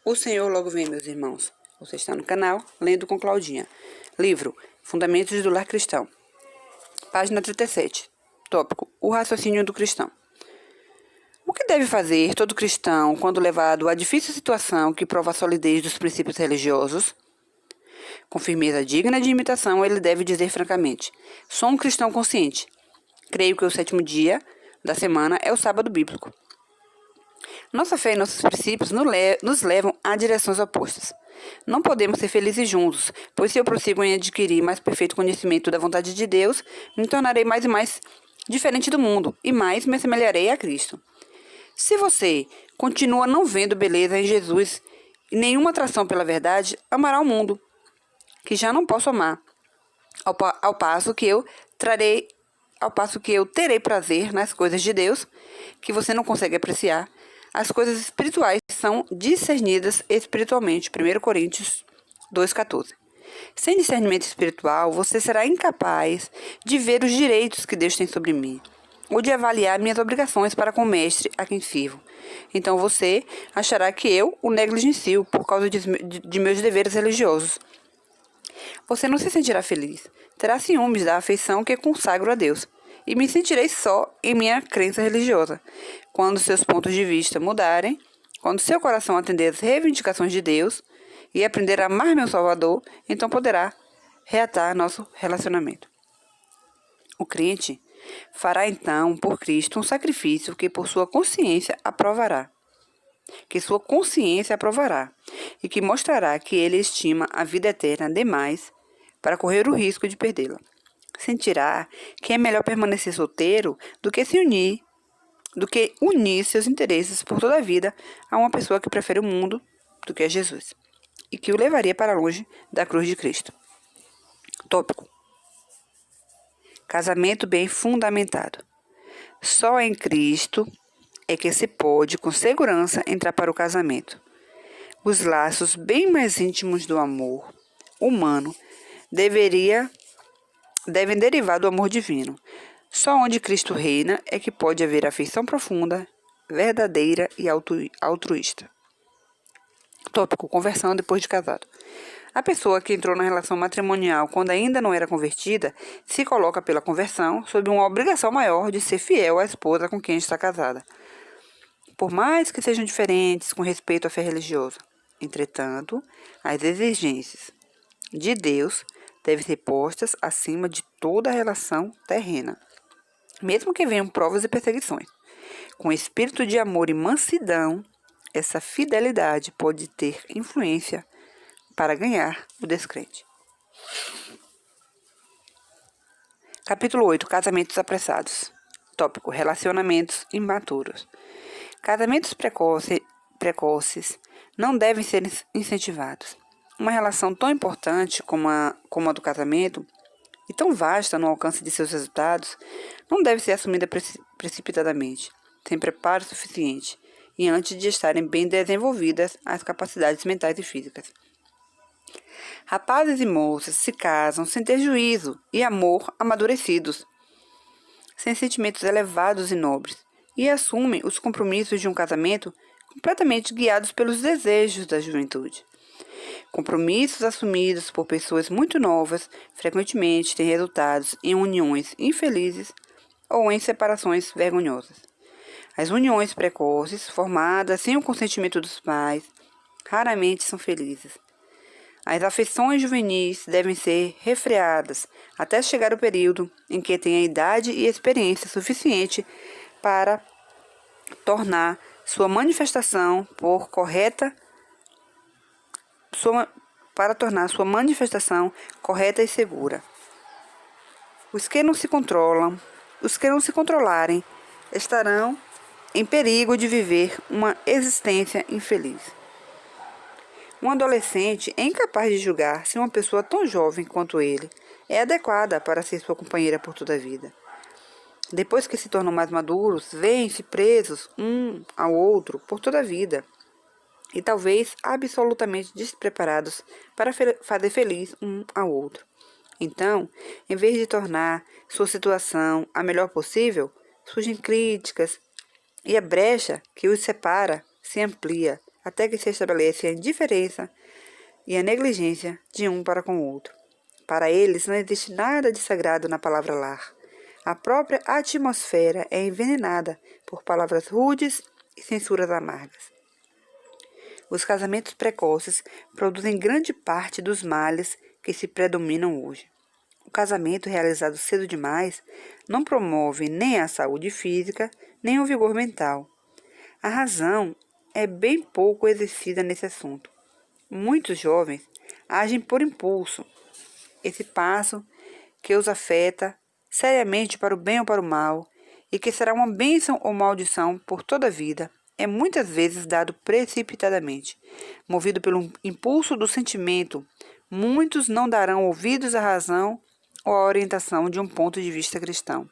O Senhor logo vem, meus irmãos. Você está no canal Lendo com Claudinha. Livro Fundamentos do Lar Cristão. Página 37. Tópico: o raciocínio do cristão. O que deve fazer todo cristão quando levado à difícil situação que prova a solidez dos princípios religiosos? Com firmeza digna de imitação, ele deve dizer francamente: sou um cristão consciente. Creio que o 7º dia da semana é o sábado bíblico. Nossa fé e nossos princípios nos levam a direções opostas. Não podemos ser felizes juntos, pois se eu prossigo em adquirir mais perfeito conhecimento da vontade de Deus, me tornarei mais e mais diferente do mundo, e mais me assemelharei a Cristo. Se você continua não vendo beleza em Jesus e nenhuma atração pela verdade, amará o mundo, que já não posso amar, ao passo que eu terei prazer nas coisas de Deus, que você não consegue apreciar. As coisas espirituais são discernidas espiritualmente. 1 Coríntios 2,14. Sem discernimento espiritual, você será incapaz de ver os direitos que Deus tem sobre mim, ou de avaliar minhas obrigações para com o mestre a quem sirvo. Então você achará que eu o negligencio por causa de meus deveres religiosos. Você não se sentirá feliz. Terá ciúmes da afeição que consagro a Deus. E me sentirei só em minha crença religiosa. Quando seus pontos de vista mudarem, quando seu coração atender às reivindicações de Deus e aprender a amar meu Salvador, então poderá reatar nosso relacionamento. O crente fará então por Cristo um sacrifício que por sua consciência aprovará. E que mostrará que ele estima a vida eterna demais para correr o risco de perdê-la. Sentirá que é melhor permanecer solteiro do que unir seus interesses por toda a vida a uma pessoa que prefere o mundo do que a Jesus, e que o levaria para longe da cruz de Cristo. Tópico: casamento bem fundamentado. Só em Cristo é que se pode, com segurança, entrar para o casamento. Os laços bem mais íntimos do amor humano devem derivar do amor divino. Só onde Cristo reina é que pode haver afeição profunda, verdadeira e altruísta. Tópico: conversão depois de casado. A pessoa que entrou na relação matrimonial quando ainda não era convertida se coloca pela conversão sob uma obrigação maior de ser fiel à esposa com quem está casada, por mais que sejam diferentes com respeito à fé religiosa. Entretanto, as exigências de Deus devem ser postas acima de toda a relação terrena, mesmo que venham provas e perseguições. Com espírito de amor e mansidão, essa fidelidade pode ter influência para ganhar o descrente. Capítulo 8. Casamentos apressados. Tópico: relacionamentos imaturos. Casamentos precoces não devem ser incentivados. Uma relação tão importante como a do casamento, e tão vasta no alcance de seus resultados, não deve ser assumida precipitadamente, sem preparo suficiente, e antes de estarem bem desenvolvidas as capacidades mentais e físicas. Rapazes e moças se casam sem ter juízo e amor amadurecidos, sem sentimentos elevados e nobres, e assumem os compromissos de um casamento completamente guiados pelos desejos da juventude. Compromissos assumidos por pessoas muito novas frequentemente têm resultados em uniões infelizes ou em separações vergonhosas. As uniões precoces, formadas sem o consentimento dos pais, raramente são felizes. As afeições juvenis devem ser refreadas até chegar o período em que tenha idade e experiência suficiente para tornar sua manifestação correta e segura. Os que não se controlarem, estarão em perigo de viver uma existência infeliz. Um adolescente é incapaz de julgar se uma pessoa tão jovem quanto ele é adequada para ser sua companheira por toda a vida. Depois que se tornam mais maduros, veem-se presos um ao outro por toda a vida, e talvez absolutamente despreparados para fazer feliz um ao outro. Então, em vez de tornar sua situação a melhor possível, surgem críticas e a brecha que os separa se amplia até que se estabeleça a indiferença e a negligência de um para com o outro. Para eles não existe nada de sagrado na palavra lar. A própria atmosfera é envenenada por palavras rudes e censuras amargas. Os casamentos precoces produzem grande parte dos males que se predominam hoje. O casamento realizado cedo demais não promove nem a saúde física, nem o vigor mental. A razão é bem pouco exercida nesse assunto. Muitos jovens agem por impulso. Esse passo que os afeta seriamente para o bem ou para o mal, e que será uma bênção ou maldição por toda a vida, é muitas vezes dado precipitadamente. Movido pelo impulso do sentimento, muitos não darão ouvidos à razão ou à orientação de um ponto de vista cristão.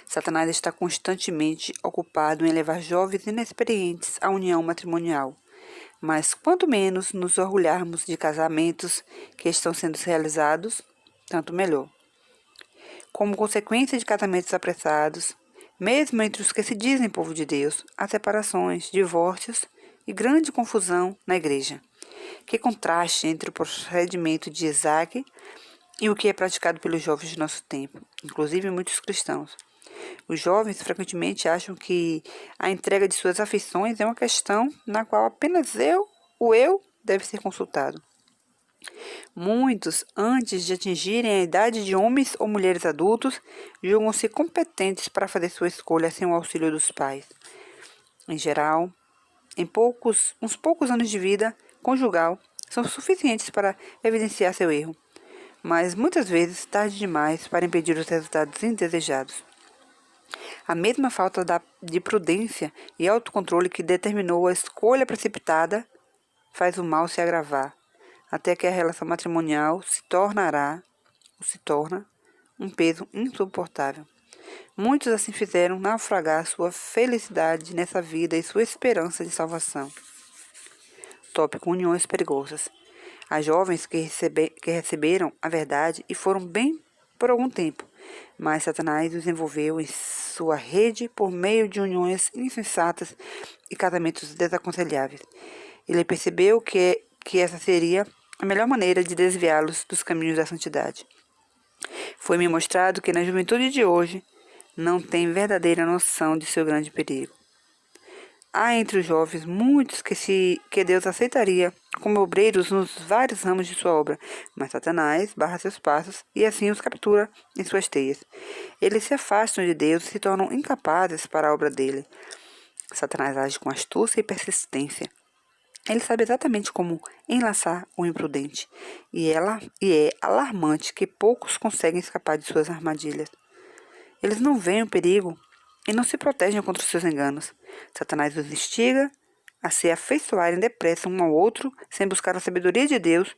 Satanás está constantemente ocupado em levar jovens inexperientes à união matrimonial. Mas quanto menos nos orgulharmos de casamentos que estão sendo realizados, tanto melhor. Como consequência de casamentos apressados, mesmo entre os que se dizem povo de Deus, há separações, divórcios e grande confusão na igreja. Que contraste entre o procedimento de Isaac e o que é praticado pelos jovens de nosso tempo, inclusive muitos cristãos. Os jovens frequentemente acham que a entrega de suas afeições é uma questão na qual apenas o eu, deve ser consultado. Muitos, antes de atingirem a idade de homens ou mulheres adultos, julgam-se competentes para fazer sua escolha sem o auxílio dos pais. Em geral, uns poucos anos de vida conjugal são suficientes para evidenciar seu erro, mas muitas vezes tarde demais para impedir os resultados indesejados. A mesma falta de prudência e autocontrole que determinou a escolha precipitada faz o mal se agravar, até que a relação matrimonial se torna um peso insuportável. Muitos assim fizeram naufragar sua felicidade nessa vida e sua esperança de salvação. Tópico: uniões perigosas. Há jovens que receberam a verdade e foram bem por algum tempo, mas Satanás os envolveu em sua rede por meio de uniões insensatas e casamentos desaconselháveis. Ele percebeu que essa seria a melhor maneira de desviá-los dos caminhos da santidade. Foi-me mostrado que na juventude de hoje não tem verdadeira noção de seu grande perigo. Há entre os jovens muitos que Deus aceitaria como obreiros nos vários ramos de sua obra, mas Satanás barra seus passos e assim os captura em suas teias. Eles se afastam de Deus e se tornam incapazes para a obra dele. Satanás age com astúcia e persistência. Ele sabe exatamente como enlaçar o imprudente, e é alarmante que poucos conseguem escapar de suas armadilhas. Eles não veem o perigo e não se protegem contra os seus enganos. Satanás os instiga a se afeiçoarem depressa um ao outro, sem buscar a sabedoria de Deus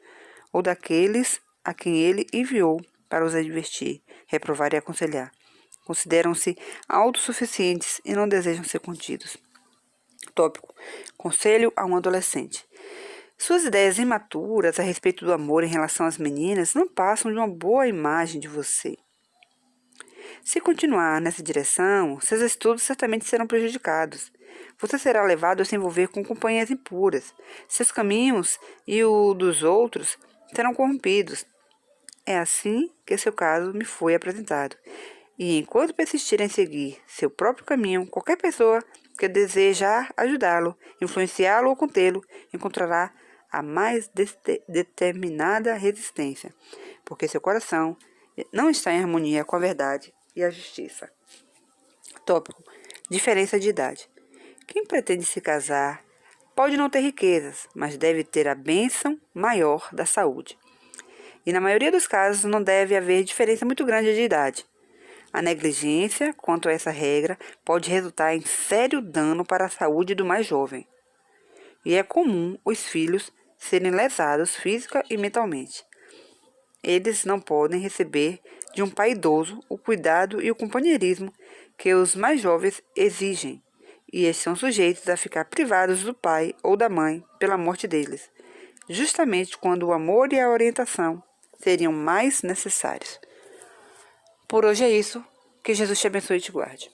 ou daqueles a quem ele enviou para os advertir, reprovar e aconselhar. Consideram-se autossuficientes e não desejam ser contidos. Tópico: conselho a um adolescente. Suas ideias imaturas a respeito do amor em relação às meninas não passam de uma boa imagem de você. Se continuar nessa direção, seus estudos certamente serão prejudicados. Você será levado a se envolver com companhias impuras. Seus caminhos e o dos outros serão corrompidos. É assim que seu caso me foi apresentado. E enquanto persistir em seguir seu próprio caminho, qualquer pessoa que desejar ajudá-lo, influenciá-lo ou contê-lo, encontrará a mais determinada resistência, porque seu coração não está em harmonia com a verdade e a justiça. Tópico: diferença de idade. Quem pretende se casar pode não ter riquezas, mas deve ter a bênção maior da saúde. E na maioria dos casos não deve haver diferença muito grande de idade. A negligência quanto a essa regra pode resultar em sério dano para a saúde do mais jovem. E é comum os filhos serem lesados física e mentalmente. Eles não podem receber de um pai idoso o cuidado e o companheirismo que os mais jovens exigem, e estão sujeitos a ficar privados do pai ou da mãe pela morte deles, justamente quando o amor e a orientação seriam mais necessários. Por hoje é isso. Que Jesus te abençoe e te guarde.